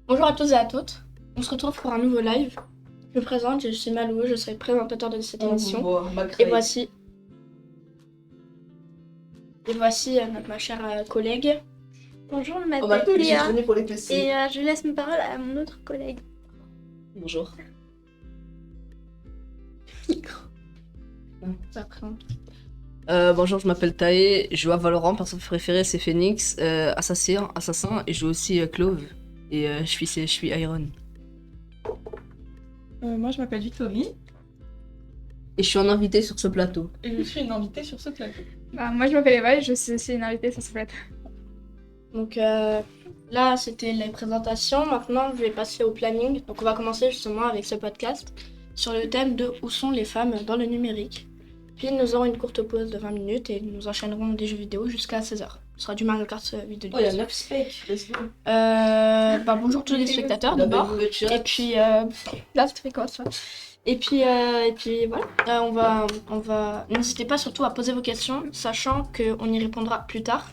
Bonjour à tous et à toutes, on se retrouve pour un nouveau live. Je me présente, je suis Malou, je serai présentateur de cette émission. Et voici ma chère collègue. Bonjour, je m'appelle Léa et je laisse ma parole à mon autre collègue. Bonjour. Bonjour, je m'appelle Tae, je joue à Valorant, perso préféré c'est Phoenix, assassin, et je joue aussi Clove, et je suis Iron. Moi je m'appelle Victorie. Et je suis un invité sur ce plateau. Et je suis une invitée sur ce plateau. Moi je m'appelle Eva et je suis aussi une invitée sur ce plateau. Donc là c'était les présentations, maintenant je vais passer au planning. Donc on va commencer justement avec ce podcast sur le thème de où sont les femmes dans le numérique. Puis nous aurons une courte pause de 20 minutes et nous enchaînerons des jeux vidéo jusqu'à 16h. Ce sera du Mario Kart vidéo. Oh, il y a 9 specs, bonjour tous les spectateurs d'abord. Et puis là ça fait quoi ça? Et puis voilà, on va n'hésitez pas surtout à poser vos questions, sachant qu'on y répondra plus tard.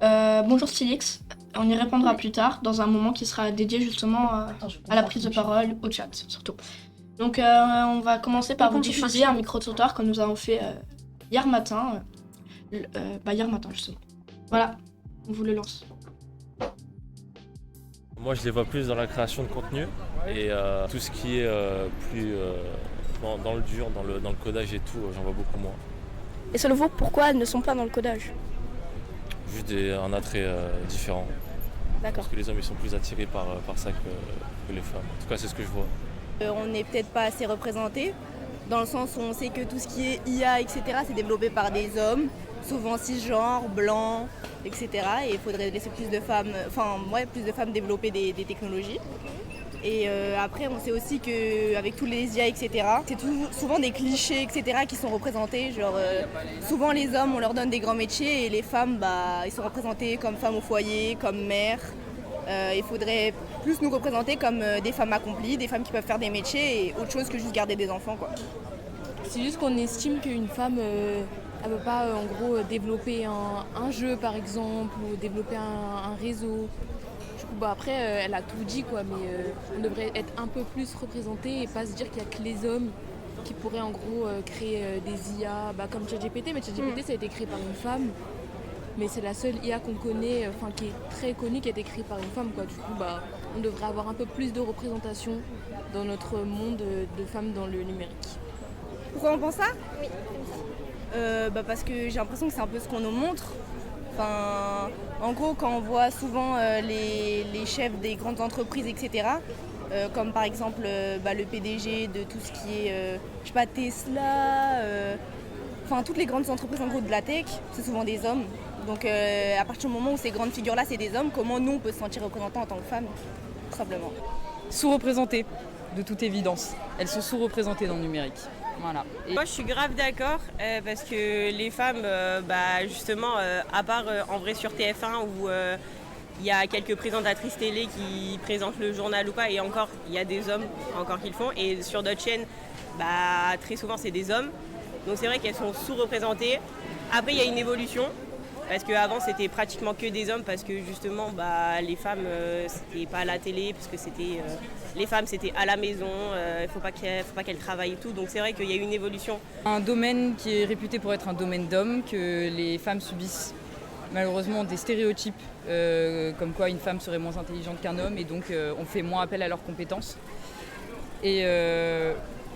Bonjour Stylix, on y répondra plus tard dans un moment qui sera dédié justement à la prise de parole, au chat surtout. Donc on va commencer par vous diffuser un micro-trottoir comme nous avons fait hier matin. Hier matin justement. Voilà, on vous le lance. Moi je les vois plus dans la création de contenu et tout ce qui est plus dans le dur, dans le codage et tout, j'en vois beaucoup moins. Et selon vous, pourquoi elles ne sont pas dans le codage? Juste un attrait différent. D'accord. Parce que les hommes ils sont plus attirés par ça que les femmes. En tout cas c'est ce que je vois. On n'est peut-être pas assez représentés, dans le sens où on sait que tout ce qui est IA, etc., c'est développé par des hommes, souvent cisgenres, blancs, etc. Et il faudrait laisser plus de femmes développer des technologies. Et après, on sait aussi qu'avec tous les IA, etc., c'est souvent des clichés, etc., qui sont représentés. Genre, souvent les hommes, on leur donne des grands métiers et les femmes, ils sont représentés comme femmes au foyer, comme mères. Il faudrait plus nous représenter comme des femmes accomplies, des femmes qui peuvent faire des métiers et autre chose que juste garder des enfants, quoi. C'est juste qu'on estime qu'une femme elle ne peut pas en gros développer un jeu par exemple ou développer un réseau. Du coup après elle a tout dit quoi, mais on devrait être un peu plus représenté et pas se dire qu'il n'y a que les hommes qui pourraient en gros créer des IA comme ChatGPT, mais ChatGPT ça a été créé par une femme. Mais c'est la seule IA qu'on connaît, qui est très connue, qui a été créée par une femme, quoi. Du coup, on devrait avoir un peu plus de représentation dans notre monde de femmes dans le numérique. Pourquoi on pense ça? Oui, comme ça. Parce que j'ai l'impression que c'est un peu ce qu'on nous montre. En gros, quand on voit souvent les chefs des grandes entreprises, etc., comme par exemple le PDG de tout ce qui est, Tesla, toutes les grandes entreprises en gros de la tech, c'est souvent des hommes. Donc à partir du moment où ces grandes figures-là, c'est des hommes, comment nous on peut se sentir représentant en tant que femme, tout simplement? Sous-représentées, de toute évidence. Elles sont sous-représentées dans le numérique. Voilà. Moi je suis grave d'accord parce que les femmes, justement, à part en vrai sur TF1 où il y a quelques présentatrices télé qui présentent le journal ou pas, et encore il y a des hommes encore qui le font, et sur d'autres chaînes, très souvent c'est des hommes. Donc c'est vrai qu'elles sont sous-représentées. Après il y a une évolution, parce qu'avant c'était pratiquement que des hommes, parce que justement les femmes c'était pas à la télé, parce que c'était les femmes c'était à la maison, il faut pas qu'elles travaillent et tout. Donc c'est vrai qu'il y a eu une évolution. Un domaine qui est réputé pour être un domaine d'hommes, que les femmes subissent malheureusement des stéréotypes comme quoi une femme serait moins intelligente qu'un homme, et donc on fait moins appel à leurs compétences.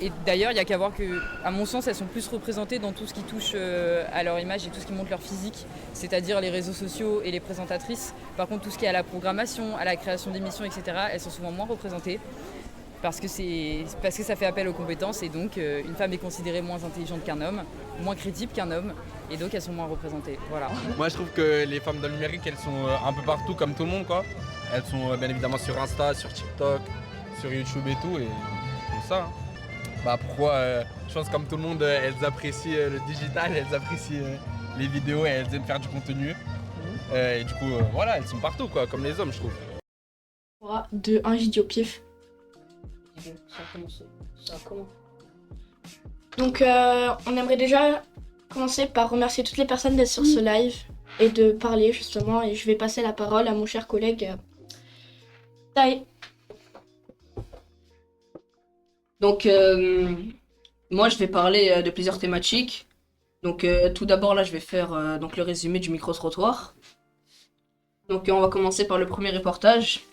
Et d'ailleurs, il n'y a qu'à voir qu'à mon sens, elles sont plus représentées dans tout ce qui touche à leur image et tout ce qui montre leur physique, c'est-à-dire les réseaux sociaux et les présentatrices. Par contre, tout ce qui est à la programmation, à la création d'émissions, etc., elles sont souvent moins représentées parce que ça fait appel aux compétences, et donc une femme est considérée moins intelligente qu'un homme, moins crédible qu'un homme, et donc elles sont moins représentées. Voilà. Moi, je trouve que les femmes dans le numérique, elles sont un peu partout comme tout le monde, quoi. Elles sont bien évidemment sur Insta, sur TikTok, sur YouTube et tout ça. Pourquoi je pense comme tout le monde, elles apprécient le digital, elles apprécient les vidéos et elles aiment faire du contenu. Et du coup, elles sont partout, quoi, comme les hommes, je trouve. De un vidéo pif. Ça commence. Donc on aimerait déjà commencer par remercier toutes les personnes d'être sur ce live et de parler justement, et je vais passer la parole à mon cher collègue Taille. Donc, moi, je vais parler de plusieurs thématiques. Donc, tout d'abord, là, je vais faire donc, le résumé du micro-trottoir. Donc, on va commencer par le premier reportage.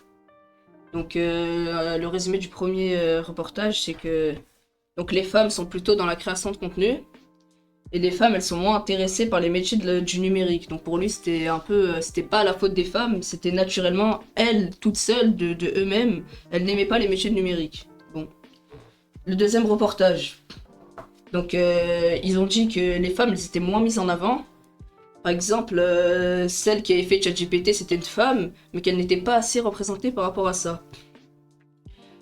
Donc, le résumé du premier reportage, c'est que donc, les femmes sont plutôt dans la création de contenu. Et les femmes, elles sont moins intéressées par les métiers du numérique. Donc, pour lui, c'était un peu... c'était pas la faute des femmes, c'était naturellement, elles, toutes seules, de eux-mêmes, elles n'aimaient pas les métiers du numérique. Bon. Le deuxième reportage. Donc, ils ont dit que les femmes, elles étaient moins mises en avant. Par exemple, celle qui avait fait ChatGPT, c'était une femme, mais qu'elle n'était pas assez représentée par rapport à ça.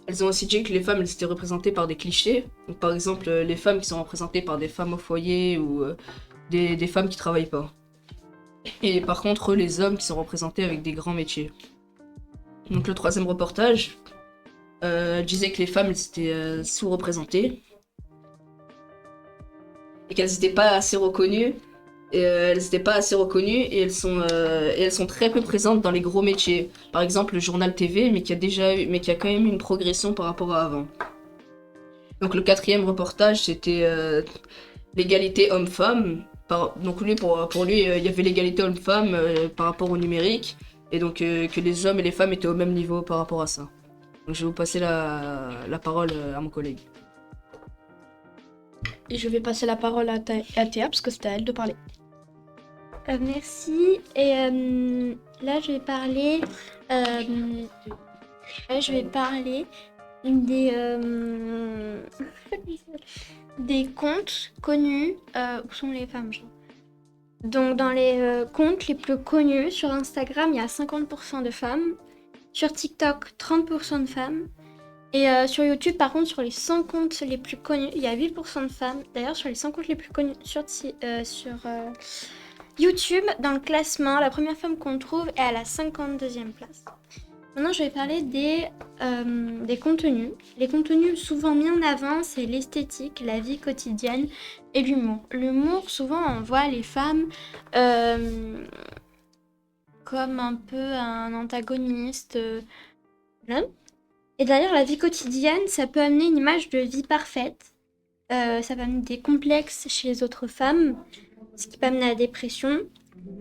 Elles ont aussi dit que les femmes, elles étaient représentées par des clichés. Donc, par exemple, les femmes qui sont représentées par des femmes au foyer ou des femmes qui travaillent pas. Et par contre, les hommes qui sont représentés avec des grands métiers. Donc, le troisième reportage disait que les femmes, elles étaient sous-représentées. Et qu'elles n'étaient pas assez reconnues. Et elles sont très peu présentes dans les gros métiers. Par exemple, le journal TV, mais qui a quand même eu une progression par rapport à avant. Donc le quatrième reportage, c'était l'égalité homme-femme. Donc lui, pour lui, il y avait l'égalité homme-femme par rapport au numérique. Et donc que les hommes et les femmes étaient au même niveau par rapport à ça. Donc je vais vous passer la parole à mon collègue. Et je vais passer la parole à Théa, parce que c'est à elle de parler. Merci. Et là, je vais parler des comptes connus. Où sont les femmes, genre. Donc, dans les comptes les plus connus, sur Instagram, il y a 50% de femmes. Sur TikTok, 30% de femmes. Et sur YouTube, par contre, sur les 100 comptes les plus connus, il y a 8% de femmes. D'ailleurs, sur les 100 comptes les plus connus sur YouTube, dans le classement, la première femme qu'on trouve est à la 52e place. Maintenant, je vais parler des contenus. Les contenus souvent mis en avant, c'est l'esthétique, la vie quotidienne et l'humour. L'humour, souvent, on voit les femmes comme un peu un antagoniste. Voilà. Et d'ailleurs, la vie quotidienne, ça peut amener une image de vie parfaite. Ça peut amener des complexes chez les autres femmes, ce qui peut amener à la dépression.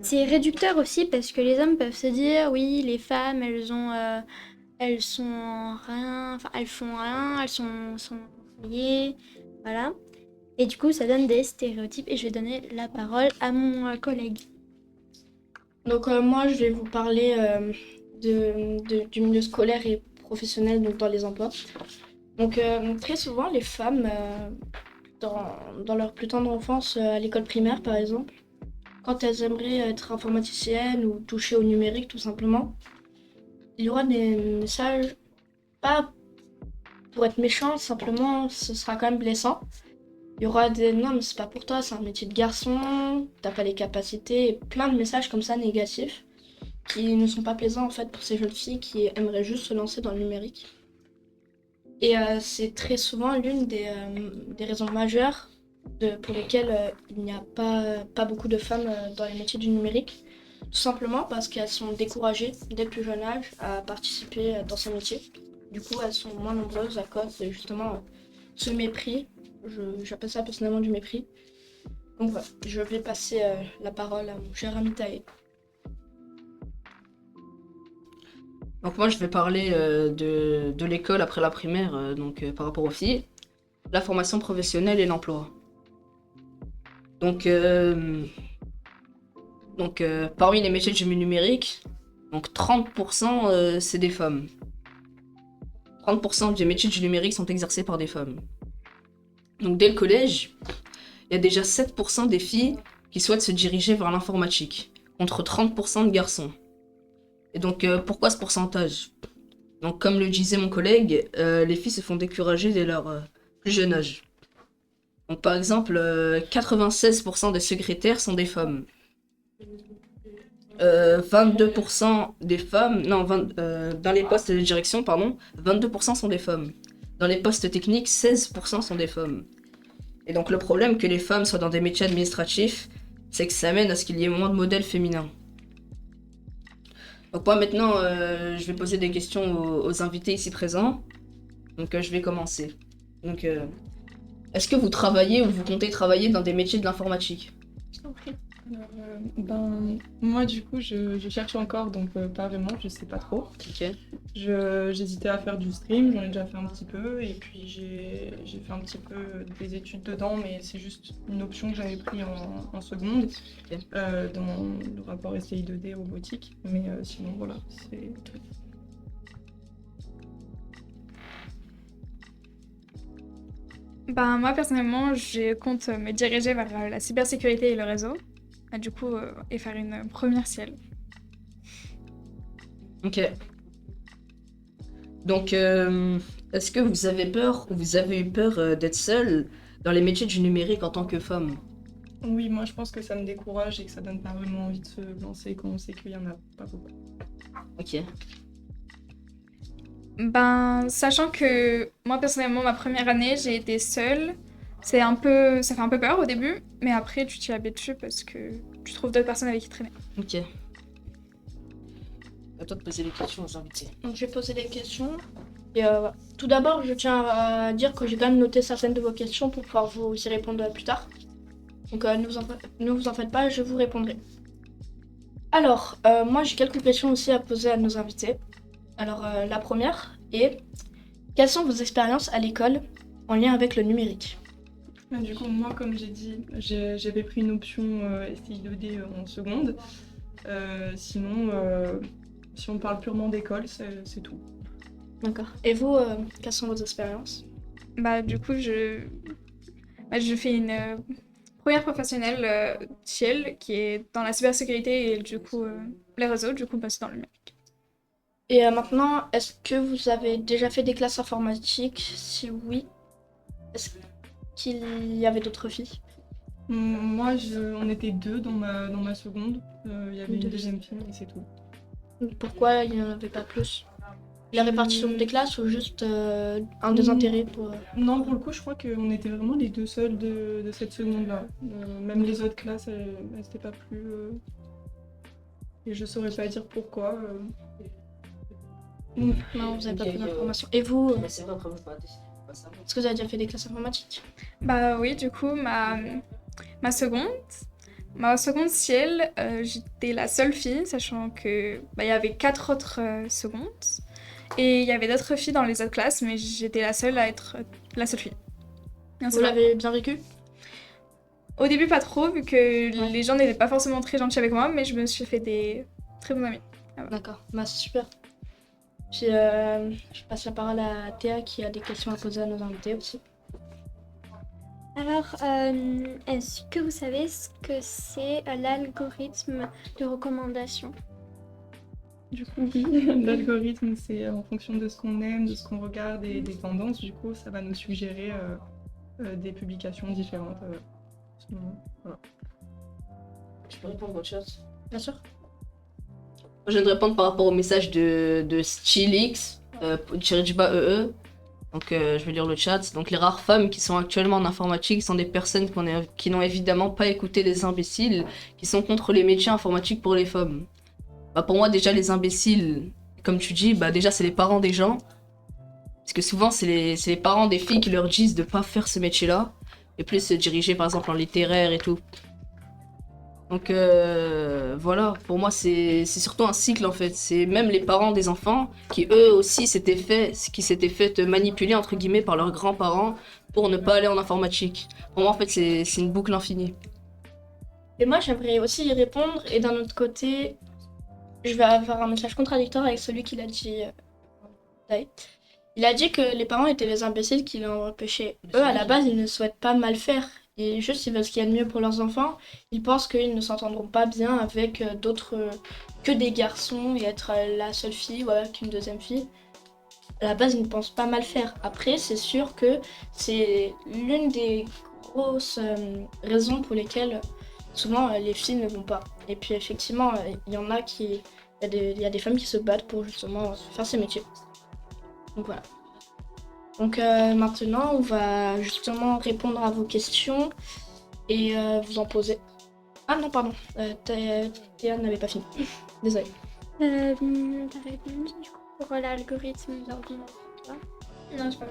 C'est réducteur aussi parce que les hommes peuvent se dire, oui, les femmes, elles font rien, elles sont liées, voilà. Et du coup, ça donne des stéréotypes et je vais donner la parole à mon collègue. Donc moi, je vais vous parler du milieu scolaire et professionnel, donc dans les emplois. Donc très souvent, les femmes, dans leur plus tendre enfance, à l'école primaire par exemple, quand elles aimeraient être informaticiennes ou toucher au numérique tout simplement, il y aura des messages, pas pour être méchant, simplement ce sera quand même blessant. Il y aura des non mais c'est pas pour toi, c'est un métier de garçon, t'as pas les capacités, et plein de messages comme ça négatifs qui ne sont pas plaisants en fait pour ces jeunes filles qui aimeraient juste se lancer dans le numérique. Et c'est très souvent l'une des raisons majeures pour lesquelles il n'y a pas beaucoup de femmes dans les métiers du numérique. Tout simplement parce qu'elles sont découragées dès le plus jeune âge à participer dans ces métiers. Du coup, elles sont moins nombreuses à cause de justement ce mépris. J'appelle ça personnellement du mépris. Donc voilà, je vais passer la parole à mon cher ami Tae. Donc moi je vais parler de l'école après la primaire, par rapport aux filles, la formation professionnelle et l'emploi. Donc parmi les métiers du numérique, donc 30% c'est des femmes. 30% des métiers du numérique sont exercés par des femmes. Donc dès le collège, il y a déjà 7% des filles qui souhaitent se diriger vers l'informatique, contre 30% de garçons. Et donc, pourquoi ce pourcentage ? Donc, comme le disait mon collègue, les filles se font décourager dès leur plus jeune âge. Donc, par exemple, 96% des secrétaires sont des femmes. 22% des femmes... Non, dans les postes de direction, 22% sont des femmes. Dans les postes techniques, 16% sont des femmes. Et donc, le problème que les femmes soient dans des métiers administratifs, c'est que ça mène à ce qu'il y ait moins de modèles féminins. Donc moi maintenant, je vais poser des questions aux invités ici présents. Donc je vais commencer. Donc est-ce que vous travaillez ou vous comptez travailler dans des métiers de l'informatique? Moi du coup je cherche encore donc pas vraiment, je sais pas trop. Ok. J'hésitais à faire du stream, j'en ai déjà fait un petit peu et puis j'ai fait un petit peu des études dedans mais c'est juste une option que j'avais pris en seconde dans le rapport STI 2D robotique mais sinon voilà c'est tout. Moi personnellement, je compte me diriger vers la cybersécurité et le réseau, du coup, et faire une première ciel. Ok. Donc est-ce que vous avez peur ou vous avez eu peur d'être seule dans les métiers du numérique en tant que femme? Oui, moi je pense que ça me décourage et que ça donne pas vraiment envie de se lancer quand on sait qu'il y en a pas beaucoup. Ok. Sachant que moi personnellement, ma première année, j'ai été seule. Ça fait un peu peur au début, mais après tu t'y habitues parce que tu trouves d'autres personnes avec qui traîner. Ok. À toi de poser les questions aux invités. Donc je vais poser des questions. Et tout d'abord, je tiens à dire que j'ai quand même noté certaines de vos questions pour pouvoir vous y répondre plus tard. Donc ne vous en faites pas, je vous répondrai. Alors, moi j'ai quelques questions aussi à poser à nos invités. Alors la première est, quelles sont vos expériences à l'école en lien avec le numérique? Du coup, moi, comme j'ai dit, j'avais pris une option STI 2D en seconde. Sinon, si on parle purement d'école, c'est tout. D'accord. Et vous, quelles sont vos expériences? Du coup, je fais une première professionnelle Thiel qui est dans la cybersécurité et du coup les réseaux, du coup c'est dans le numérique. Et maintenant, est-ce que vous avez déjà fait des classes informatiques? Si oui, est-ce qu'il y avait d'autres filles? Moi, on était deux dans ma seconde. Il y avait une deuxième fille et c'est tout. Pourquoi il n'y en avait pas plus? La répartition des classes ou juste un désintérêt pour... Non, pour le coup, je crois qu'on était vraiment les deux seuls de cette seconde-là. Même les autres classes, elles n'étaient pas plus... Et je saurais pas dire pourquoi. Non, vous n'avez pas plus d'informations. Et vous, est-ce que vous avez déjà fait des classes informatiques? Oui, du coup, ma seconde ciel, j'étais la seule fille, sachant que il y avait 4 autres secondes. Et il y avait d'autres filles dans les autres classes, mais j'étais la seule à être la seule fille. Vous l'avez bien vécu? Au début, pas trop, vu que les gens n'étaient pas forcément très gentils avec moi, mais je me suis fait des très bons amis. D'accord, c'est super. Puis je passe la parole à Théa qui a des questions à poser à nos invités aussi. Alors, est-ce que vous savez ce que c'est l'algorithme de recommandation? Du coup, oui, l'algorithme, c'est en fonction de ce qu'on aime, de ce qu'on regarde et des tendances. Du coup, ça va nous suggérer des publications différentes. Voilà. Tu peux répondre au chat? Bien sûr. Je viens de répondre par rapport au message de Stylix, _EE. Donc je vais lire le chat. Donc les rares femmes qui sont actuellement en informatique sont des personnes qui n'ont évidemment pas écouté les imbéciles qui sont contre les métiers informatiques pour les femmes. Pour moi déjà les imbéciles, comme tu dis, déjà c'est les parents des gens. Parce que souvent c'est les parents des filles qui leur disent de pas faire ce métier-là. Et plus se diriger par exemple en littéraire et tout. Donc voilà, pour moi c'est surtout un cycle en fait. C'est même les parents des enfants qui eux aussi s'étaient fait manipuler entre guillemets par leurs grands-parents pour ne pas aller en informatique. Pour moi en fait c'est une boucle infinie. Et moi j'aimerais aussi y répondre et d'un autre côté, je vais avoir un message contradictoire avec celui qu'il a dit. Il a dit que les parents étaient les imbéciles qui l'ont empêché. Eux à la base ils ne souhaitent pas mal faire. Et juste, ils veulent ce qu'il y a de mieux pour leurs enfants. Ils pensent qu'ils ne s'entendront pas bien avec d'autres que des garçons et être la seule fille ou avec une deuxième fille. À la base, ils ne pensent pas mal faire. Après, c'est sûr que c'est l'une des grosses raisons pour lesquelles souvent les filles ne vont pas. Et puis effectivement, il y en a il y a des femmes qui se battent pour justement faire ces métiers. Donc voilà. Donc maintenant, on va justement répondre à vos questions et vous en poser. Ah non, pardon, Théa n'avait pas fini. Désolée. T'as répondu du coup pour l'algorithme d'ordinateur. Non, je pas.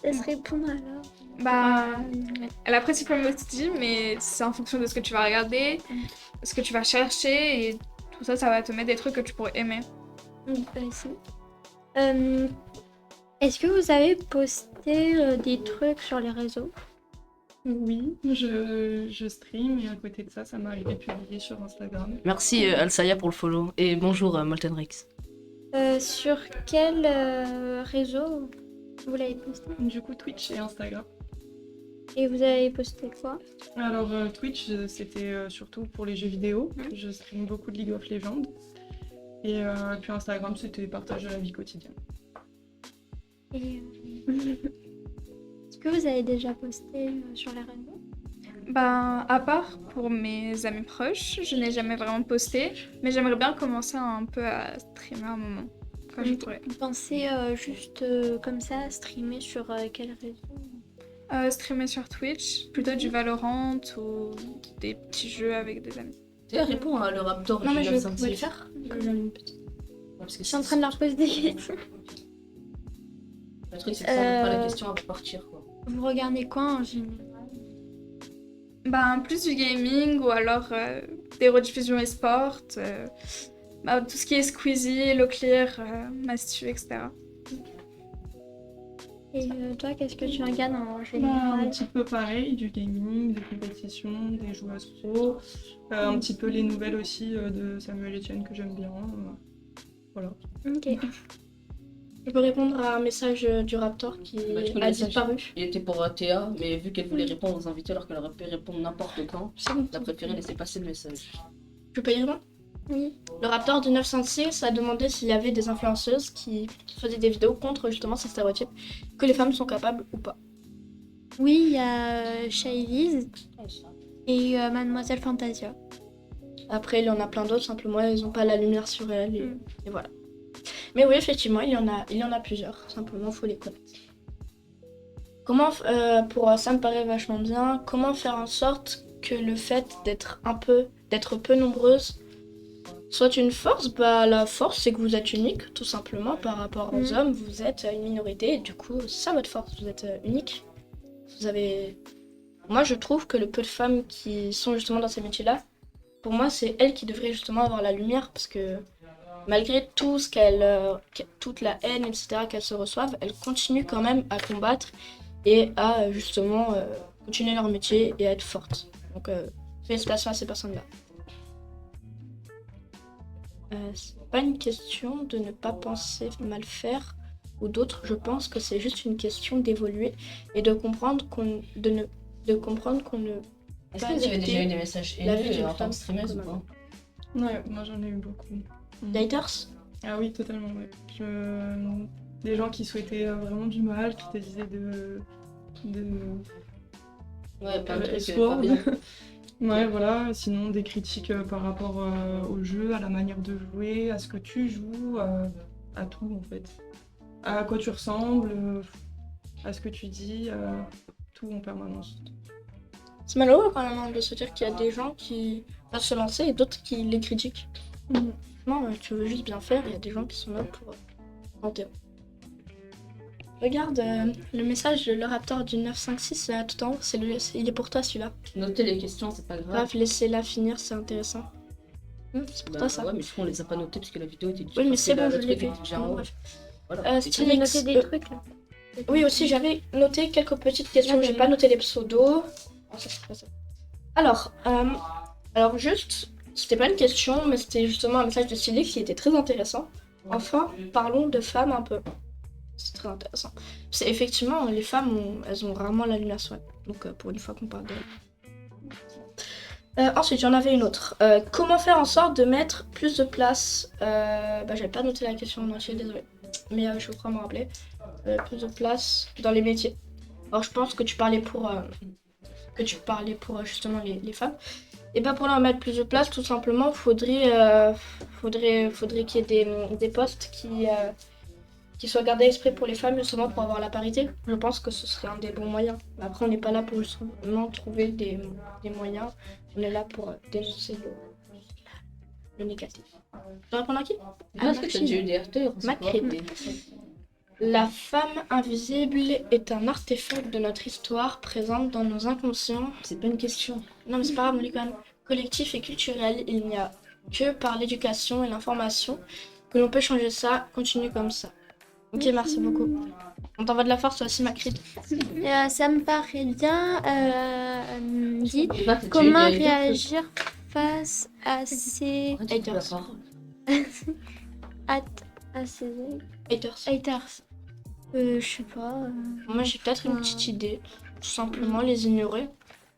Laisse répondre alors. Bah, elle a principalement dit, mais c'est en fonction de ce que tu vas regarder, ce que tu vas chercher, et tout ça, ça va te mettre des trucs que tu pourrais aimer. Ici. Est-ce que vous avez posté des trucs sur les réseaux? Oui, je stream et à côté de ça, ça m'arrive de publier sur Instagram. Merci Alsaya pour le follow. Et bonjour Moltenrix. Sur quel réseau vous l'avez posté? Du coup, Twitch et Instagram. Et vous avez posté quoi? Alors, Twitch, c'était surtout pour les jeux vidéo. Je stream beaucoup de League of Legends. Et puis Instagram, c'était partage de la vie quotidienne. Et, est-ce que vous avez déjà posté sur les réseaux? Bah, à part pour mes amis proches, je n'ai jamais vraiment posté, mais j'aimerais bien commencer un peu à streamer un moment, quand je pourrais. Vous pensez juste comme ça, streamer sur quel réseau? Streamer sur Twitch, plutôt du Valorant ou des petits jeux avec des amis. Réponds à le Raptor. Non, mais je pouvais le faire. Je suis en train de leur poser des questions. Le truc, c'est que ça n'a pas la question avant de partir, quoi. Vous regardez quoi en général? Bah, plus du gaming ou alors des rediffusions e-sport, bah, tout ce qui est Squeezie, Locklear, Mastu, etc. Et toi, qu'est-ce que tu regardes en Bah, général? un petit peu pareil, du gaming, des compétitions, des joueuses pro, un petit peu les nouvelles aussi de Samuel Etienne que j'aime bien. Voilà. Ok. Je peux répondre à un message du Raptor qui Le a message, disparu. il était pour Théa, mais vu qu'elle voulait répondre aux invités alors qu'elle aurait pu répondre n'importe quand, elle a préféré laisser passer le message. Je peux y répondre? Oui. Le Raptor du 956 a demandé s'il y avait des influenceuses qui faisaient des vidéos contre justement ces stéréotypes, que les femmes sont capables ou pas. Oui, il y a Shailiz et Mademoiselle Fantasia. Après, il y en a plein d'autres, simplement ils n'ont pas la lumière sur elles et voilà. Mais oui, effectivement, il y en a plusieurs, simplement faut les connaître. Comment, ça me paraît vachement bien, comment faire en sorte que le fait d'être peu nombreuse soit une force? Bah, la force, c'est que vous êtes unique, tout simplement, par rapport aux hommes, vous êtes une minorité, et du coup, c'est ça votre force, vous êtes unique. Moi, je trouve que le peu de femmes qui sont justement dans ces métiers-là, pour moi, c'est elles qui devraient justement avoir la lumière, parce que malgré tout toute la haine, etc., qu'elles se reçoivent, elles continuent quand même à combattre et à justement continuer leur métier et à être fortes. Donc, félicitations à ces personnes-là. C'est pas une question de ne pas penser mal faire ou d'autres, je pense que c'est juste une question d'évoluer et de comprendre qu'on ne... Est-ce que vous avez déjà eu des messages haineux en tant que streameuse ou pas? Ouais, moi j'en ai eu beaucoup. Haters? Ah oui, totalement, ouais. Des gens qui souhaitaient vraiment du mal, qui te disaient Ouais, plein de trucs espoir. pas bien. Ouais, voilà. Sinon, des critiques par rapport au jeu, à la manière de jouer, à ce que tu joues, à tout en fait. À quoi tu ressembles, à ce que tu dis, tout en permanence. C'est malheureux quand même de se dire qu'il y a des gens qui veulent se lancer et d'autres qui les critiquent. Non, tu veux juste bien faire, il y a des gens qui sont là pour t'interrompre. Regarde le message de le Raptor du 956 tout en haut, il est pour toi celui-là. Notez les questions, c'est pas grave. Bref, laissez-la finir, c'est intéressant. C'est pour toi ça. Ouais, mais du coup on les a pas notés parce que la vidéo était Oui, mais c'est bon, je le l'ai truc vu. était déjà en haut. Bref. Voilà. Tu as noté des trucs là? Oui, aussi, j'avais noté quelques petites questions, j'ai pas noté les pseudos. Oh, ça, c'est pas ça. Alors juste, c'était pas une question, mais c'était justement un message de Sylvie qui était très intéressant. Enfin, parlons de femmes un peu. C'est très intéressant. C'est effectivement, les femmes, elles ont rarement la lumière sur elles. Donc pour une fois qu'on parle d'elles. Ensuite, j'en avais une autre. Comment faire en sorte de mettre plus de place j'avais pas noté la question en entier, désolé. Mais je crois me rappeler. Plus de place dans les métiers. Alors je pense que tu parlais pour justement les femmes. Et pour leur mettre plus de place, tout simplement, faudrait qu'il y ait des postes qui soient gardés exprès pour les femmes, justement pour avoir la parité. Je pense que ce serait un des bons moyens. Après, on n'est pas là pour justement trouver des moyens. On est là pour dénoncer le négatif. Je dois répondre à qui? Est-ce que tu as déjà eu des haters? Macrid. La femme invisible est un artefact de notre histoire présente dans nos inconscients. C'est pas une question. Non, mais c'est pas grave, on lit quand même. Collectif et culturel, il n'y a que par l'éducation et l'information que l'on peut changer ça. Continue comme ça. Ok, merci beaucoup. On t'envoie de la force, toi aussi, Macrid. Ça me paraît bien. Dit Eva, t'as déjà eu comment des haters? réagir face à ces Haters. à ces Haters. haters. Je sais pas. Moi, j'ai peut-être une petite idée. Tout simplement, les ignorer.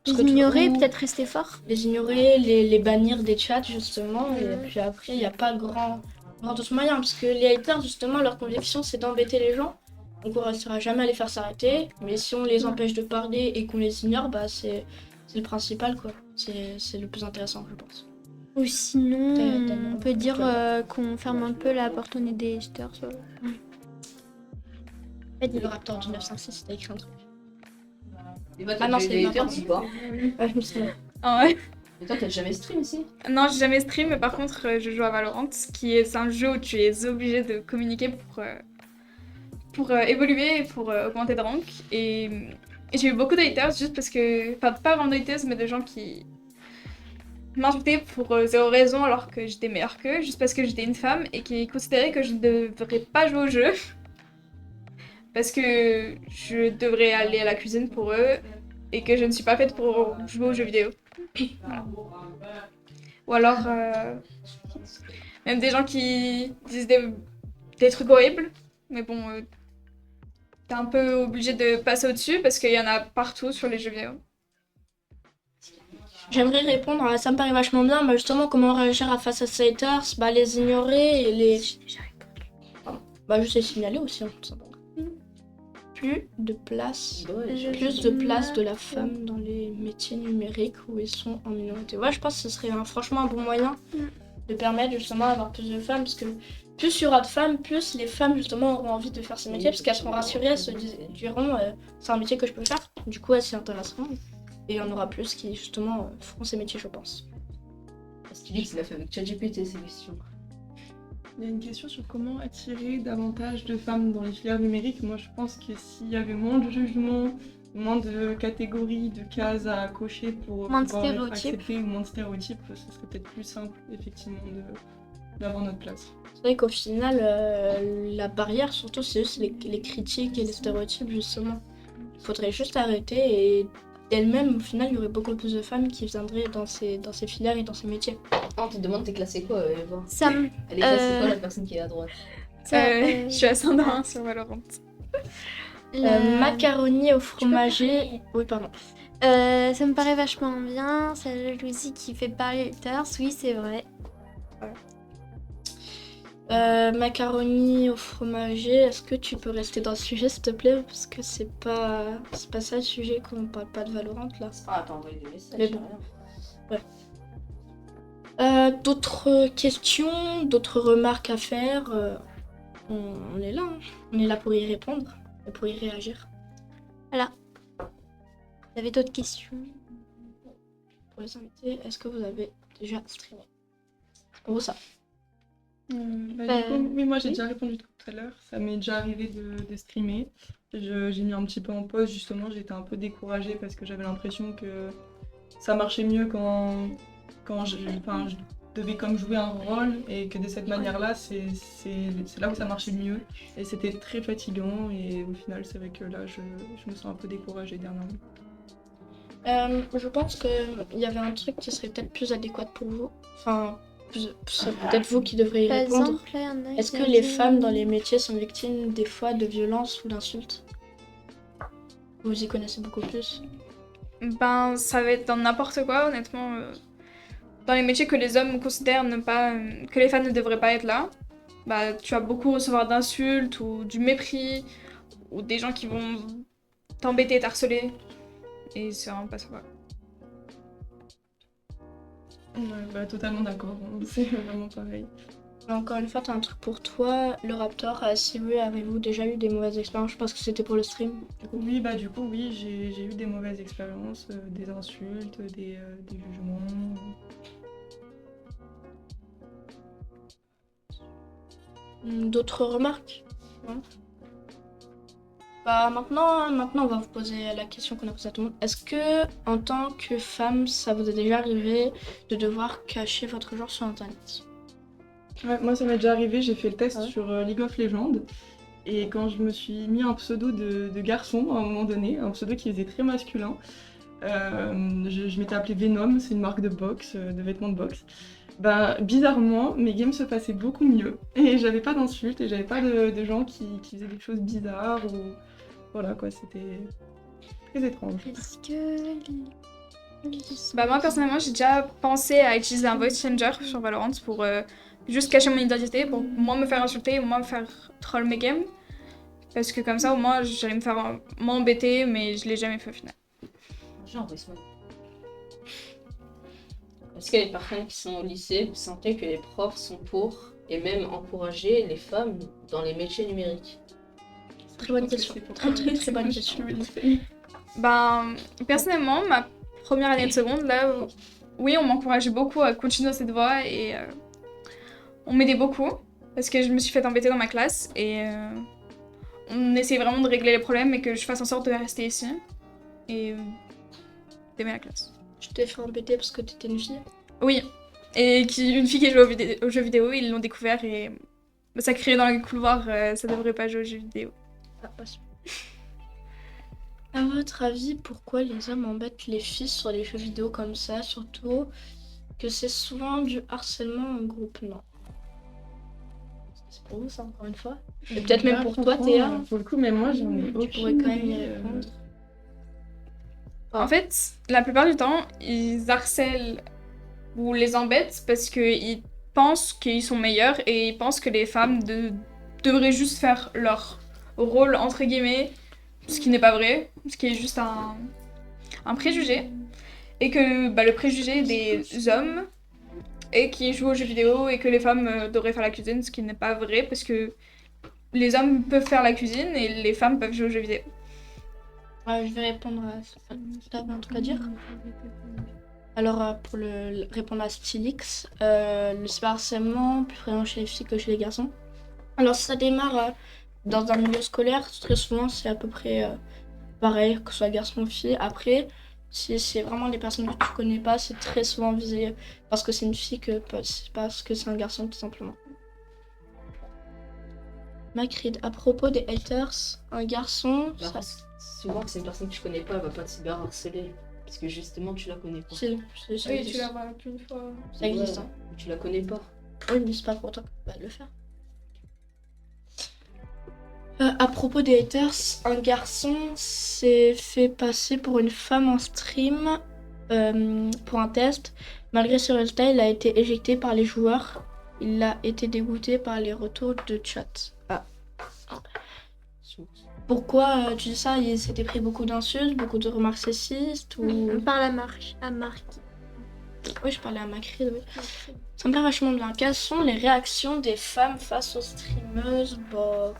Parce Les que ignorer, tout- peut-être rester fort. Les ignorer, les bannir des chats, justement. Et puis après, il n'y a pas grand d'autres moyens. Parce que les haters, justement, leur conviction, c'est d'embêter les gens. Donc, on ne restera jamais à les faire s'arrêter. Mais si on les empêche de parler et qu'on les ignore, bah, c'est le principal, quoi. C'est le plus intéressant, je pense. Ou sinon, T'as- on peut dire qu'on ferme un peu la porte au nez des haters. Le Raptor du 956, t'as écrit un truc. Eva, Ah t'as non, déjà eu c'est des ma haters part. ou pas? Ouais, je me souviens. Ah ouais. Et toi, t'as jamais stream ici? Non, j'ai jamais stream, mais par contre, je joue à Valorant, qui est un jeu où tu es obligé de communiquer pour évoluer et pour augmenter de rank. Et j'ai eu beaucoup de haters juste parce que. Enfin, pas vraiment de haters, mais de gens qui m'insultaient pour zéro raison alors que j'étais meilleure qu'eux, juste parce que j'étais une femme et qui considéraient que je ne devrais pas jouer au jeu. Parce que je devrais aller à la cuisine pour eux et que je ne suis pas faite pour jouer aux jeux vidéo. Voilà. Ou alors, même des gens qui disent des trucs horribles, mais bon, t'es un peu obligé de passer au-dessus parce qu'il y en a partout sur les jeux vidéo. J'aimerais répondre, ça me paraît vachement bien, bah justement comment réagir face à ces haters, bah les ignorer et les... Pardon. Bah juste les signaler aussi, hein, tout simplement. Plus de place de la femme dans les métiers numériques où ils sont en minorité. Ouais, je pense que ce serait franchement un bon moyen de permettre justement d'avoir plus de femmes, parce que plus il y aura de femmes, plus les femmes justement auront envie de faire ces métiers, parce qu'elles seront rassurées, elles se diront c'est un métier que je peux faire, du coup elles s'y intéresseront, et il y en aura plus qui justement feront ces métiers, je pense. Parce qu'il dit que c'est la fait avec ChatGPT ces questions. Il y a une question sur comment attirer davantage de femmes dans les filières numériques. Moi, je pense que s'il y avait moins de jugements, moins de catégories, de cases à cocher pour Moins de pouvoir être stéréotypes. accepté, ou moins de stéréotypes, ce serait peut-être plus simple, effectivement, d'avoir notre place. C'est vrai qu'au final, la barrière surtout, c'est juste les critiques et les stéréotypes, justement. Il faudrait juste arrêter et d'elles-mêmes, au final, il y aurait beaucoup plus de femmes qui viendraient dans ces filières et dans ces métiers. Ah, on te demande t'es classée quoi, Eva? Sam, Elle est classée quoi, la personne qui est à droite? Je suis ascendant 1 sur Valorant. Macaroni au fromager... Oui, pardon. Ça me paraît vachement bien. C'est la jalousie qui fait parler les haters. Oui, c'est vrai. Macaroni au fromager, est-ce que tu peux rester dans le sujet, s'il te plaît? Parce que c'est pas ça le sujet, qu'on parle pas de Valorant, là. Ah, t'as envoyé des messages. Mais bon. Ouais. D'autres questions, d'autres remarques à faire, on est là, hein. On est là pour y répondre et pour y réagir. Voilà. Vous avez d'autres questions? Pour les invités, est-ce que vous avez déjà streamé? Pour vous, ça. Du coup, oui, moi j'ai déjà répondu tout à l'heure. Ça m'est déjà arrivé de streamer. J'ai mis un petit peu en pause, justement. J'étais un peu découragée parce que j'avais l'impression que ça marchait mieux quand je devais comme jouer un rôle, et que de cette manière-là, c'est là où ça marchait le mieux. Et c'était très fatigant, et au final, c'est vrai que là, je me sens un peu découragée dernièrement. Je pense qu'il y avait un truc qui serait peut-être plus adéquat pour vous. Enfin, c'est peut-être vous qui devriez y Par répondre. exemple, là, il y en a Est-ce qui que ont les dit- femmes dans les métiers sont victimes des fois de violences ou d'insultes? Vous y connaissez beaucoup plus. Ben, ça va être dans n'importe quoi, honnêtement. Dans les métiers que les hommes considèrent que les femmes ne devraient pas être là, bah, tu vas beaucoup recevoir d'insultes ou du mépris, ou des gens qui vont t'embêter et t'harceler. Et c'est vraiment pas ça. Ouais, totalement d'accord. C'est vraiment pareil. Encore une fois, t'as un truc pour toi, le Raptor. Si oui, avez-vous déjà eu des mauvaises expériences? Je pense que c'était pour le stream. Oui, du coup, j'ai eu des mauvaises expériences, des insultes, des jugements. D'autres remarques? Non. Bah maintenant, on va vous poser la question qu'on a posée à tout le monde. Est-ce que, en tant que femme, ça vous est déjà arrivé de devoir cacher votre genre sur Internet? Ouais, moi ça m'est déjà arrivé, j'ai fait le test sur League of Legends. Et quand je me suis mis un pseudo de garçon à un moment donné, un pseudo qui faisait très masculin, je m'étais appelée Venom, c'est une marque de boxe, de vêtements de boxe. Bah, bizarrement, mes games se passaient beaucoup mieux. Et j'avais pas d'insultes et j'avais pas de gens qui faisaient des choses bizarres ou... Voilà quoi, c'était très étrange. Est-ce que... Bah moi personnellement j'ai déjà pensé à utiliser un voice changer sur Valorant pour juste cacher mon identité, pour moi me faire insulter, moi me faire troll mes games. Parce que comme ça au moins j'allais me faire m'embêter, mais je l'ai jamais fait au final. Genre, est-ce qu'il y a des personnes qui sont au lycée, vous sentez que les profs sont pour et même encourager les femmes dans les métiers numériques? Très bonne question. Très bonne question. Ben, personnellement, ma première année de seconde, là, oui, on m'encourageait beaucoup à continuer dans cette voie et on m'aidait beaucoup parce que je me suis fait embêter dans ma classe et on essayait vraiment de régler les problèmes et que je fasse en sorte de rester ici et d'aimer la classe. Tu t'es fait embêter parce que t'étais une fille? Oui, et une fille qui jouait aux jeux vidéo, ils l'ont découvert et ça criait dans les couloirs, ça devrait pas jouer aux jeux vidéo. Ah, passe. À votre avis, pourquoi les hommes embêtent les filles sur les jeux vidéo comme ça, surtout que c'est souvent du harcèlement en groupe? Non. C'est pour vous ça, encore une fois? Et peut-être même pour toi, Théa. Pour le coup, mais moi j'en ai aucune. Tu pourrais quand même y répondre. En fait, la plupart du temps, ils harcèlent ou les embêtent parce qu'ils pensent qu'ils sont meilleurs et ils pensent que les femmes devraient juste faire leur rôle, entre guillemets, ce qui n'est pas vrai, ce qui est juste un préjugé. Et que le préjugé des hommes est qu'ils jouent aux jeux vidéo et que les femmes devraient faire la cuisine, ce qui n'est pas vrai parce que les hommes peuvent faire la cuisine et les femmes peuvent jouer aux jeux vidéo. Ouais, je vais répondre à ça. T'avais un truc à dire? Alors, pour répondre à Stylix, le cyberharcèlement, plus fréquent chez les filles que chez les garçons. Alors, ça démarre dans un milieu scolaire, très souvent, c'est à peu près pareil, que ce soit garçon ou fille. Après, si c'est vraiment des personnes que tu connais pas, c'est très souvent visé parce que c'est une fille que parce que c'est un garçon, tout simplement. Macrid, à propos des haters, un garçon... Bah, souvent que c'est une personne que je connais pas, elle va pas te cyberharceler. Parce que justement, tu la connais pas. Si, ça Oui, existe. tu la vois qu'une fois. Ça existe, hein. Tu la connais pas. Oui, mais c'est pas pour toi que tu vas le faire. À propos des haters, un garçon s'est fait passer pour une femme en stream pour un test. Malgré ce résultat, il a été éjecté par les joueurs. Il a été dégoûté par les retours de chat. Ah. Pourquoi tu dis ça? Il s'était pris beaucoup d'insultes, beaucoup de remarques sexistes ou... On parle à Marc. Oui, je parlais à Macri, oui. Ça me plaît vachement bien. Quelles sont les réactions des femmes face aux streameuses? Bah...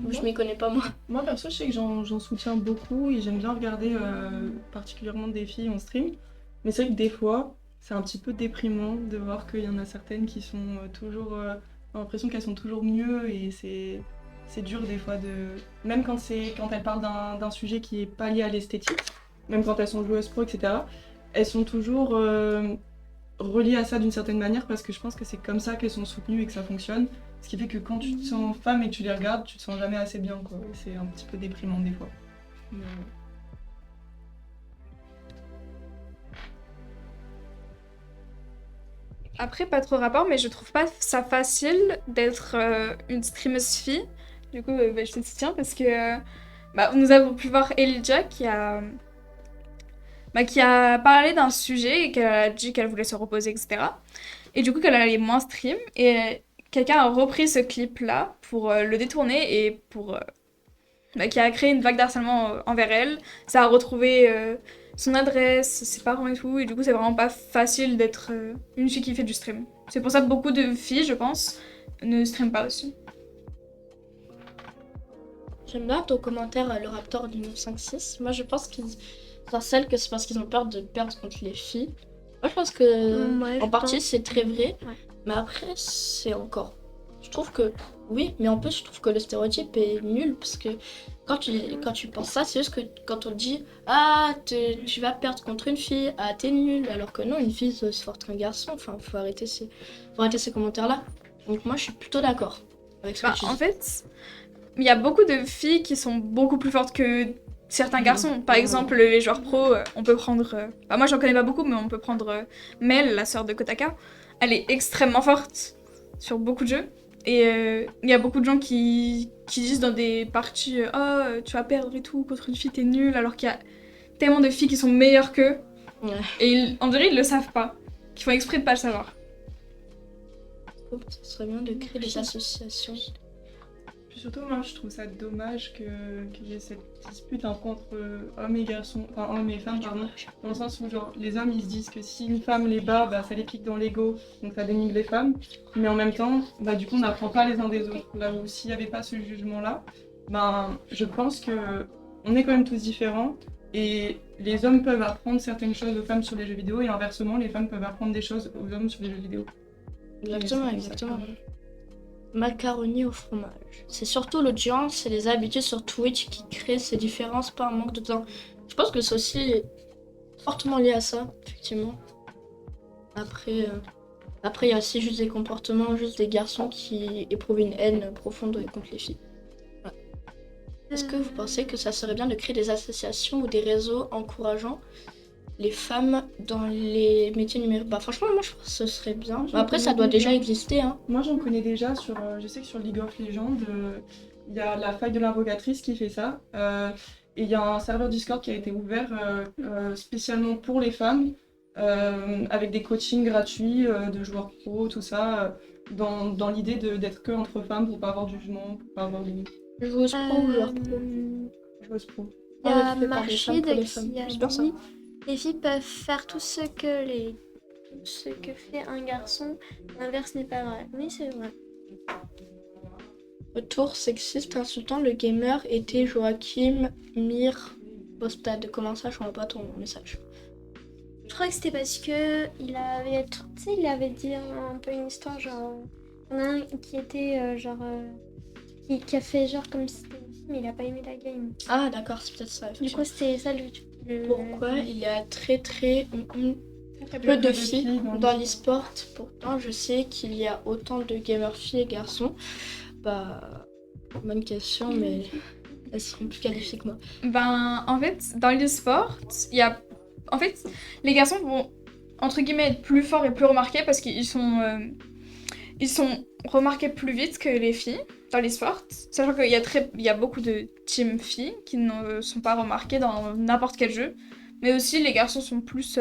Je m'y connais pas, moi. Moi, perso, je sais que j'en soutiens beaucoup et j'aime bien regarder particulièrement des filles en stream. Mais c'est vrai que des fois, c'est un petit peu déprimant de voir qu'il y en a certaines qui sont toujours... ont l'impression qu'elles sont toujours mieux et c'est dur des fois de... Même quand elles parlent d'un sujet qui est pas lié à l'esthétique, même quand elles sont joueuses pro, etc., elles sont toujours reliées à ça d'une certaine manière parce que je pense que c'est comme ça qu'elles sont soutenues et que ça fonctionne. Ce qui fait que quand tu te sens femme et que tu les regardes, tu te sens jamais assez bien, quoi. Et c'est un petit peu déprimant des fois. Après, pas trop rapport, mais je trouve pas ça facile d'être une streameuse fille. Du coup, je te soutiens parce que nous avons pu voir Elijah qui a parlé d'un sujet et qu'elle a dit qu'elle voulait se reposer, etc. Et du coup, qu'elle allait moins stream. Et quelqu'un a repris ce clip-là pour le détourner et pour qui a créé une vague d'harcèlement envers elle. Ça a retrouvé son adresse, ses parents et tout. Et du coup, c'est vraiment pas facile d'être une fille qui fait du stream. C'est pour ça que beaucoup de filles, je pense, ne streament pas aussi. J'aime bien ton commentaire, le Raptor du 956. Moi, je pense qu'ils harcèlent que c'est parce qu'ils ont peur de perdre contre les filles. Moi, je pense que en partie, c'est très vrai. Ouais. Mais après, c'est encore... Je trouve que Oui, mais en plus, je trouve que le stéréotype est nul parce que quand tu penses ça, c'est juste que quand on te dit ah, tu vas perdre contre une fille, ah, t'es nul, alors que non, une fille c'est aussi forte qu'un garçon. Enfin, faut arrêter ces commentaires-là. Donc, moi, je suis plutôt d'accord avec ce que tu dis. En fait, il y a beaucoup de filles qui sont beaucoup plus fortes que certains garçons. Par exemple, les joueurs pro, on peut prendre. Moi, j'en connais pas beaucoup, mais on peut prendre Mel, la sœur de Kotaka. Elle est extrêmement forte sur beaucoup de jeux. Et il y a beaucoup de gens qui disent dans des parties oh, tu vas perdre et tout, contre une fille t'es nulle, alors qu'il y a tellement de filles qui sont meilleures qu'eux. Ouais. Et on dirait ils le savent pas, qu'ils font exprès de pas le savoir. Ce serait bien de créer des associations. Puis surtout, moi, je trouve ça dommage qu'il y ait cette dispute un peu entre hommes et garçons, enfin hommes et femmes, pardon, dans le sens où genre, les hommes ils se disent que si une femme les bat, bah, ça les pique dans l'ego, donc ça dénigre les femmes, mais en même temps, bah, du coup on n'apprend pas les uns des autres. Là où s'il n'y avait pas ce jugement-là, ben, je pense que on est quand même tous différents, et les hommes peuvent apprendre certaines choses aux femmes sur les jeux vidéo, et inversement, les femmes peuvent apprendre des choses aux hommes sur les jeux vidéo. Exactement. Macaroni au fromage. C'est surtout l'audience et les habitudes sur Twitch qui créent ces différences, pas un manque de temps. Je pense que c'est aussi fortement lié à ça, effectivement. Après, il y a aussi juste des comportements, juste des garçons qui éprouvent une haine profonde contre les filles. Ouais. Est-ce que vous pensez que ça serait bien de créer des associations ou des réseaux encourageant les femmes dans les métiers numériques? Bah franchement, moi je pense que ce serait bien. Après, ça doit déjà exister. Hein. Moi j'en connais déjà sur, je sais que sur League of Legends, il y a la faille de l'invocatrice qui fait ça. Et il y a un serveur Discord qui a été ouvert spécialement pour les femmes, avec des coachings gratuits de joueurs pro, tout ça, dans l'idée d'être que entre femmes pour pas avoir de jugement, pour pas avoir de... Joueuse pro ou joueur pro? Joueuse pro. Il y a Les Marchid qui a J'espère ça. dit les filles peuvent faire tout ce que fait un garçon, l'inverse n'est pas vrai. Oui, c'est vrai. Retour sexiste insultant, le gamer était Joachim Mir Postad. Comment ça, je vois pas ton message? Je crois que c'était parce que il avait dit un peu une histoire, genre il y en a un qui était qui a fait genre comme si c'était une fille, mais il a pas aimé la game. Ah d'accord, c'est peut-être ça. Du coup, c'était ça le Pourquoi il y a très peu de filles dans l'e-sport? Pourtant, je sais qu'il y a autant de gamers filles et garçons. Bah, bonne question, mais elles seront plus qualifiées que moi. Ben, en fait, dans l'e-sport, en fait, les garçons vont, entre guillemets, être plus forts et plus remarqués parce qu'ils sont remarqués plus vite que les filles dans l'e-sport. Sachant qu'il y a beaucoup de team filles qui ne sont pas remarquées dans n'importe quel jeu. Mais aussi, les garçons sont plus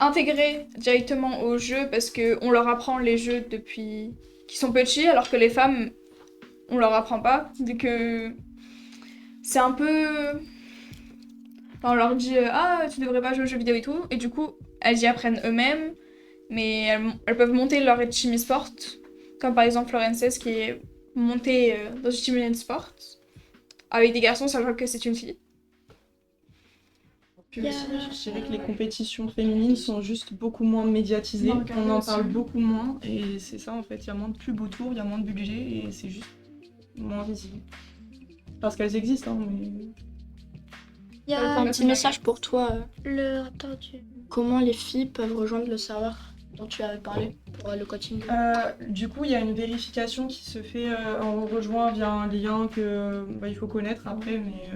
intégrés directement au jeu parce qu'on leur apprend les jeux depuis qu'ils sont petits, alors que les femmes, on leur apprend pas. Dès que c'est un peu... on leur dit ah, tu devrais pas jouer aux jeux vidéo et tout, et du coup, elles y apprennent eux-mêmes, mais elles peuvent monter leur team e-sport, comme par exemple Florences qui est montée dans une team e-sport avec des garçons, sachant que c'est une fille. Puis aussi, je dirais que les compétitions féminines sont juste beaucoup moins médiatisées, on en parle beaucoup moins, et c'est ça en fait, il y a moins de pubs autour, il y a moins de budget, et c'est juste moins visible. Parce qu'elles existent, hein, mais... Il y a un petit message pour toi. Le raptor du... Comment les filles peuvent rejoindre le serveur dont tu avais parlé pour le coaching? Du coup, il y a une vérification qui se fait, on rejoint via un lien que il faut connaître après, mais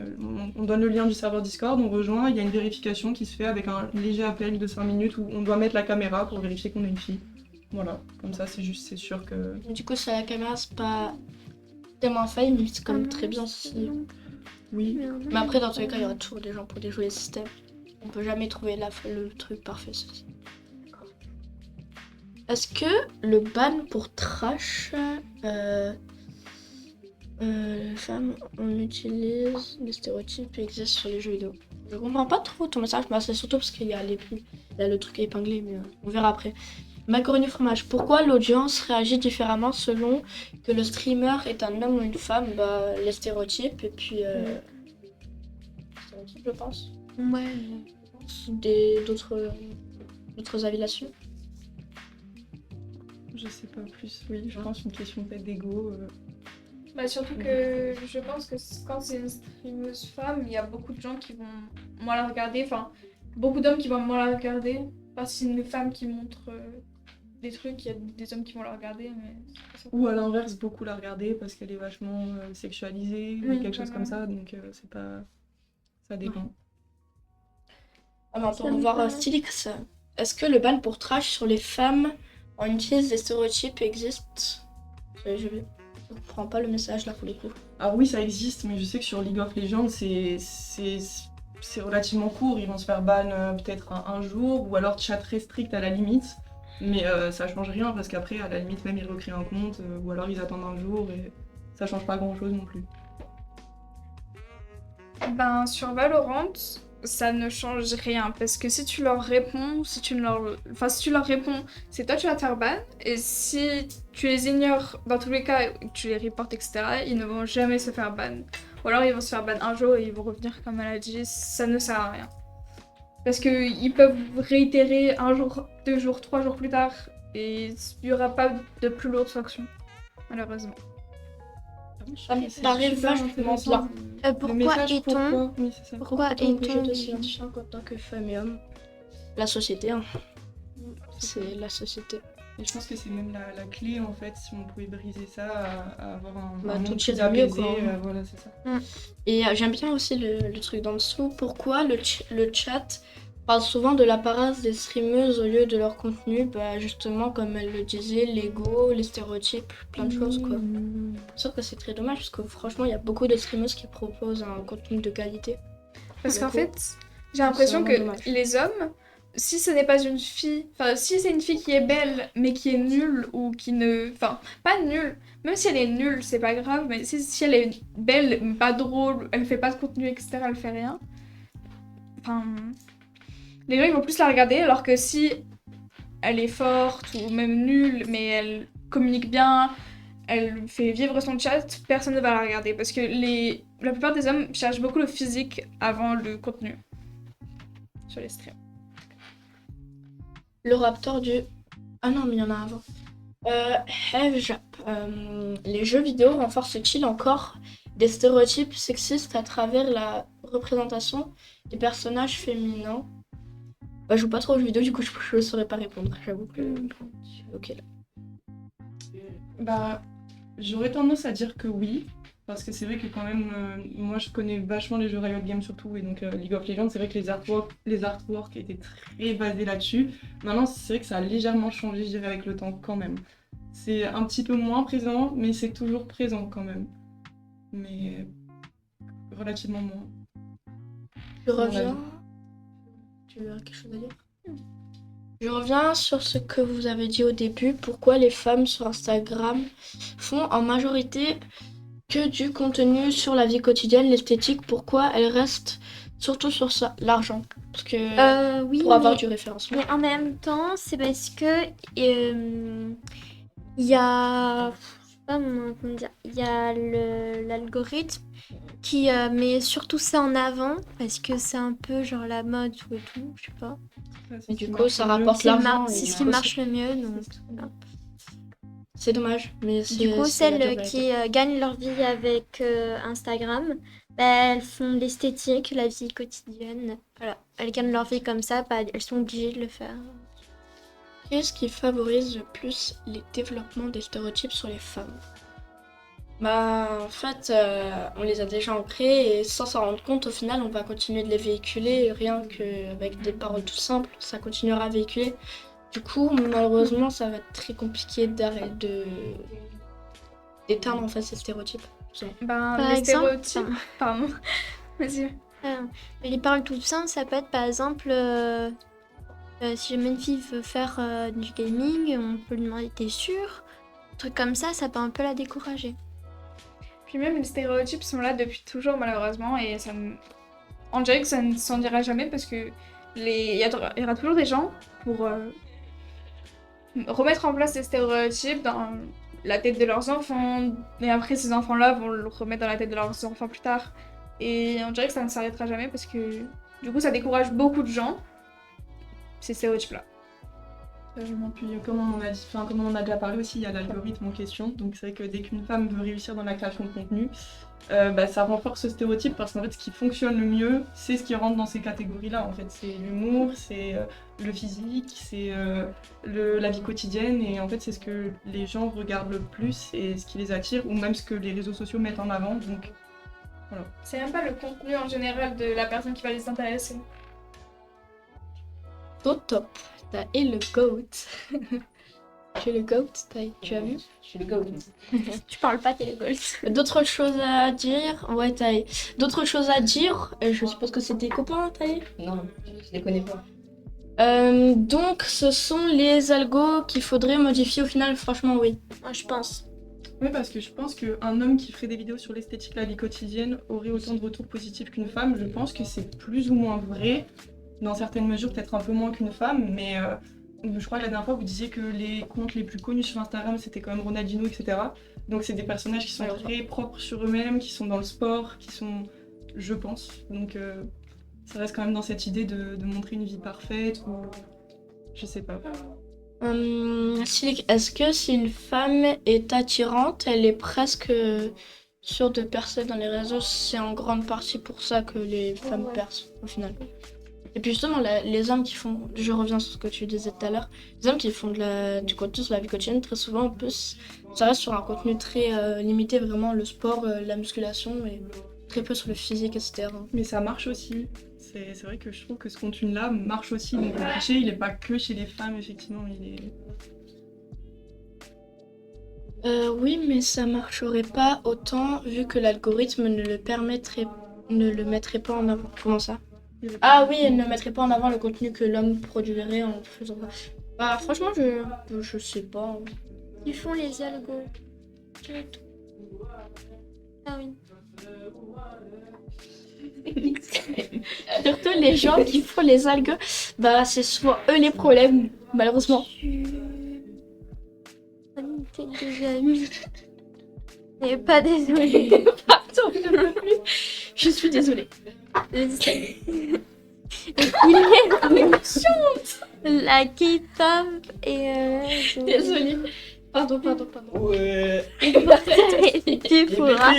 on donne le lien du serveur Discord, on rejoint, il y a une vérification qui se fait avec un léger appel de 5 minutes où on doit mettre la caméra pour vérifier qu'on est une fille. Voilà, comme ça c'est sûr que... Du coup, c'est la caméra, c'est pas tellement faille, mais c'est quand même très bien si... Oui. Mais après, dans tous les cas, il y aura toujours des gens pour déjouer les systèmes. On peut jamais trouver le truc parfait, ceci. Est-ce que le ban pour trash, les femmes, on utilise des stéréotypes qui existent sur les jeux vidéo? Je comprends pas trop ton message, mais c'est surtout parce qu'il y a le truc épinglé, mais on verra après. Macaroni fromage, pourquoi l'audience réagit différemment selon que le streamer est un homme ou une femme? Bah, les stéréotypes, et puis... stéréotypes, je pense. Ouais. D'autres avis là-dessus? Je sais pas plus, oui, je pense une question peut-être d'ego. Bah, surtout que je pense que quand c'est une streameuse femme, il y a beaucoup de gens qui vont moins la regarder, enfin, beaucoup d'hommes qui vont moins la regarder. Parce que c'est une femme qui montre des trucs, il y a des hommes qui vont la regarder, mais c'est pas ça. Ou à l'inverse, beaucoup la regarder parce qu'elle est vachement sexualisée ou Oui, quelque chose voilà. comme ça, donc c'est pas... Ça dépend. Ah ben, pour voir Stylix, est-ce que le ban pour trash sur les femmes en utilise des stéréotypes existe? Je comprends pas le message là pour le coup. Ah oui, ça existe, mais je sais que sur League of Legends, c'est relativement court. Ils vont se faire ban peut-être un jour, ou alors chat restrict à la limite. Mais ça change rien, parce qu'après, à la limite, même ils recréent un compte, ou alors ils attendent un jour, et ça change pas grand-chose non plus. Ben, sur Valorant, ça ne change rien, parce que si tu leur réponds, si tu leur réponds, c'est toi tu vas te faire ban, et si tu les ignores dans tous les cas, et que tu les reportes, etc., ils ne vont jamais se faire ban. Ou alors ils vont se faire ban un jour et ils vont revenir comme elle a dit, ça ne sert à rien. Parce qu'ils peuvent réitérer un jour, 2 jours, 3 jours plus tard, et il n'y aura pas de plus lourde sanction, malheureusement. Ça me paraît vachement bien. Pourquoi est-on Oui, c'est ça. Pourquoi obligé est-on de s'identifier en tant que femme et homme? La société, hein. C'est la société. Et je pense que c'est même la clé en fait, si on pouvait briser ça, à avoir un Bah, monde tout plus irait mieux, apaisé, quoi. voilà, c'est ça. Et j'aime bien aussi le truc d'en dessous. Pourquoi le chat parle souvent de l'apparence des streameuses au lieu de leur contenu? Bah justement, comme elle le disait, l'ego, les stéréotypes, plein de choses quoi. Sauf que c'est très dommage parce que franchement, il y a beaucoup de streameuses qui proposent un contenu de qualité. Parce qu'en Du coup, fait, j'ai l'impression c'est que vraiment dommage. les hommes, si ce n'est pas une fille, enfin si c'est une fille qui est belle mais qui est nulle ou qui ne, enfin pas nulle, même si elle est nulle c'est pas grave, mais si elle est belle mais pas drôle, elle fait pas de contenu etc, elle fait rien, enfin les gens ils vont plus la regarder, alors que si elle est forte ou même nulle mais elle communique bien, elle fait vivre son chat, personne ne va la regarder parce que la plupart des hommes cherchent beaucoup le physique avant le contenu sur les streams. Le raptor du... Ah non, mais il y en a avant. Hevjap. Les jeux vidéo renforcent-ils encore des stéréotypes sexistes à travers la représentation des personnages féminins? Bah, je joue pas trop aux jeux vidéo, du coup je ne saurais pas répondre. J'avoue que... Ok là. Bah, j'aurais tendance à dire que oui, parce que c'est vrai que quand même, moi je connais vachement les jeux Riot Games surtout, et donc League of Legends, c'est vrai que les artworks étaient très basés là-dessus. Maintenant, c'est vrai que ça a légèrement changé, je dirais, avec le temps quand même. C'est un petit peu moins présent, mais c'est toujours présent quand même. Mais relativement moins. Je reviens... Tu as quelque chose à dire? Je reviens sur ce que vous avez dit au début. Pourquoi les femmes sur Instagram font en majorité que du contenu sur la vie quotidienne, l'esthétique? Pourquoi elles restent surtout sur ça, l'argent? Parce que oui, pour avoir mais- du référencement. Mais en même temps, c'est parce que il y a, je sais pas comment dire, il y a l'algorithme qui met surtout ça en avant parce que c'est un peu genre la mode ou et tout, je sais pas. Et du coup, ça rapporte l'argent. C'est et ce qui du coup, marche le mieux, donc voilà. c'est dommage, mais c'est... Du coup, c'est la celles dure qui vérité. gagnent leur vie avec Instagram, bah, elles font l'esthétique, la vie quotidienne. Voilà, elles gagnent leur vie comme ça, bah, elles sont obligées de le faire. Qu'est-ce qui favorise le plus les développements des stéréotypes sur les femmes? Bah, en fait, on les a déjà ancrés et sans s'en rendre compte, au final, on va continuer de les véhiculer, rien qu'avec des paroles tout simples, ça continuera à véhiculer. Du coup, malheureusement, ça va être très compliqué d'éteindre en fait ces stéréotypes. Ben, Par les exemple, stéréotypes, pardon, vas-y. Les paroles toutes simples, ça peut être par exemple, si jamais une fille veut faire du gaming, on peut lui demander t'es sûre? Un truc comme ça peut un peu la décourager. Puis même les stéréotypes sont là depuis toujours malheureusement et on dirait que ça ne s'en dira jamais parce que il y aura toujours des gens pour remettre en place ces stéréotypes dans la tête de leurs enfants et après ces enfants-là vont le remettre dans la tête de leurs enfants plus tard. Et on dirait que ça ne s'arrêtera jamais parce que du coup ça décourage beaucoup de gens, ces stéréotypes-là. Puis comme comme on en a déjà parlé aussi, il y a l'algorithme en question. Donc c'est vrai que dès qu'une femme veut réussir dans la création de contenu, ça renforce ce stéréotype parce qu'en fait ce qui fonctionne le mieux, c'est ce qui rentre dans ces catégories-là. En fait, c'est l'humour, c'est le physique, c'est la vie quotidienne et en fait c'est ce que les gens regardent le plus et ce qui les attire ou même ce que les réseaux sociaux mettent en avant. Donc voilà. C'est même pas le contenu en général de la personne qui va les intéresser. Au top, t'as et le GOAT. Tu es le GOAT, tu as vu? Je suis le gars. Tu parles pas, t'es le GOAT. D'autres choses à dire? Ouais, Taï. D'autres choses à dire? Je suppose que c'est tes copains, Taï? Non, je les connais pas. Donc, ce sont les algos qu'il faudrait modifier au final, franchement, oui. Moi, je pense. Oui, parce que je pense qu'un homme qui ferait des vidéos sur l'esthétique de la vie quotidienne aurait autant de retours positifs qu'une femme. Je pense que c'est plus ou moins vrai, dans certaines mesures, peut-être un peu moins qu'une femme, mais je crois que la dernière fois vous disiez que les comptes les plus connus sur Instagram c'était quand même Ronaldinho, etc. Donc c'est des personnages qui sont très propres sur eux-mêmes, qui sont dans le sport, qui sont, je pense. Donc ça reste quand même dans cette idée de montrer une vie parfaite ou je sais pas. Est-ce que si une femme est attirante, elle est presque sûre de percer dans les réseaux? C'est en grande partie pour ça que les femmes percent au final. Et puis justement, les hommes qui font, je reviens sur ce que tu disais tout à l'heure, les hommes qui font du contenu sur la vie quotidienne, très souvent, en plus, ça reste sur un contenu très limité, vraiment le sport, la musculation, et très peu sur le physique, etc. Mais ça marche aussi. C'est vrai que je trouve que ce contenu-là marche aussi. Donc le cliché, il est pas que chez les femmes, effectivement, il est... Oui, mais ça marcherait pas autant vu que l'algorithme ne le mettrait pas en avant. Comment ça? Ah oui, elle ne mettrait pas en avant le contenu que l'homme produirait en faisant ça. Bah franchement, je sais pas. Ils font les algos. Ah oui. Surtout les gens qui font les algos, bah c'est souvent eux les problèmes, malheureusement. T'es des amis. Mais pas désolée. Pardon, je ne peux plus. Je suis désolée. La K-pop et Désolée. Pardon. Ouais. Tu pourras.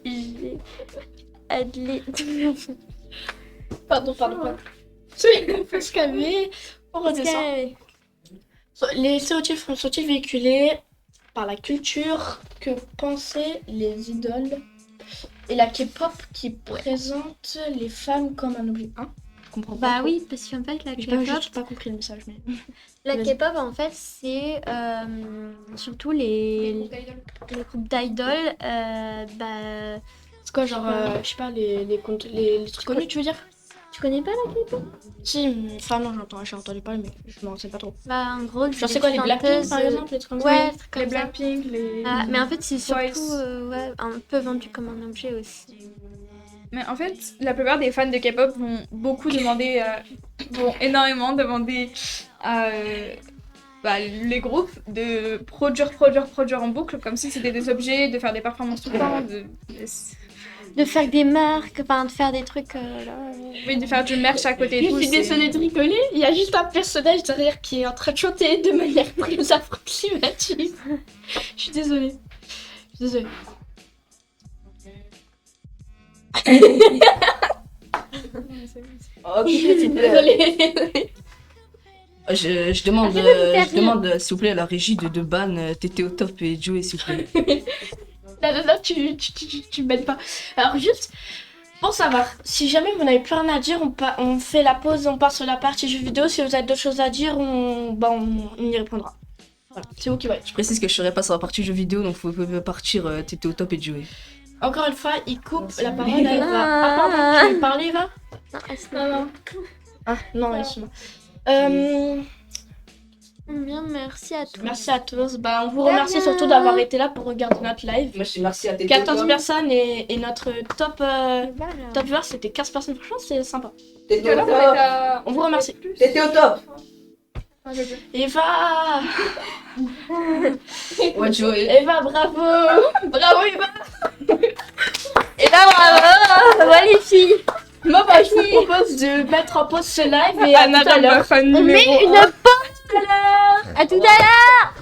J'ai Adlé. Pardon. Il faut se calmer. On redescend. Les stéréotypes sont-ils véhiculés par la culture que pensaient les idoles et la K-pop qui présente les femmes comme un objet? Je comprends pas. Bah oui, parce qu'en fait la K-pop... J'ai pas compris le message, mais... La K-pop en fait c'est surtout les groupes d'idoles. C'est quoi genre, je sais pas, les trucs connus, tu veux dire? Tu connais pas la K-pop? Si, enfin non, j'ai entendu parler, mais je m'en sais pas trop. Bah en gros, genre c'est quoi, les Blackpink par exemple, les trucs comme ça? Ouais, les Blackpink, les... mais en fait c'est surtout un peu vendu comme un objet aussi. Mais en fait, la plupart des fans de K-pop vont beaucoup demander, vont énormément demander à les groupes de produire en boucle, comme si c'était des objets, de faire des performances tout le temps, de faire des marques, de faire des trucs oui, de faire du merch à côté et tout. Je suis désolée de rigoler, il y a juste un personnage derrière qui est en train de chanter de manière très approximative. Je suis désolée. Désolée. Je demande s'il vous plaît à la régie de ban Tété au top et Joey s'il vous plaît. Là, tu m'aides pas. Alors juste, pour savoir, si jamais vous n'avez plus rien à dire, on fait la pause, on part sur la partie jeux vidéo. Si vous avez d'autres choses à dire, on y répondra. Voilà, c'est vous qui voyez. Je précise que je serai pas sur la partie jeux vidéo, donc vous pouvez partir Tété au top et Joey. Encore une fois, il coupe la parole à Eva. Ah pardon, tu veux parler Eva? Non. Ah non, laisse-moi. Bien, merci à tous. Merci à tous. On vous remercie surtout d'avoir été là pour regarder notre live. Moi, je dis merci à Tété 14 personnes et notre top viewer, c'était 15 personnes. Franchement, c'est sympa. Tété au top. On vous remercie. Tété au top. Eva. Ouais, Joey. Eva, bravo. Bravo, Eva. Eva, bravo. Voilà les filles. Bon bah je vous propose de mettre en pause ce live et à Anna tout à l'heure. Rambaud, fan On met numéro une un. pause tout à l'heure. À tout à l'heure.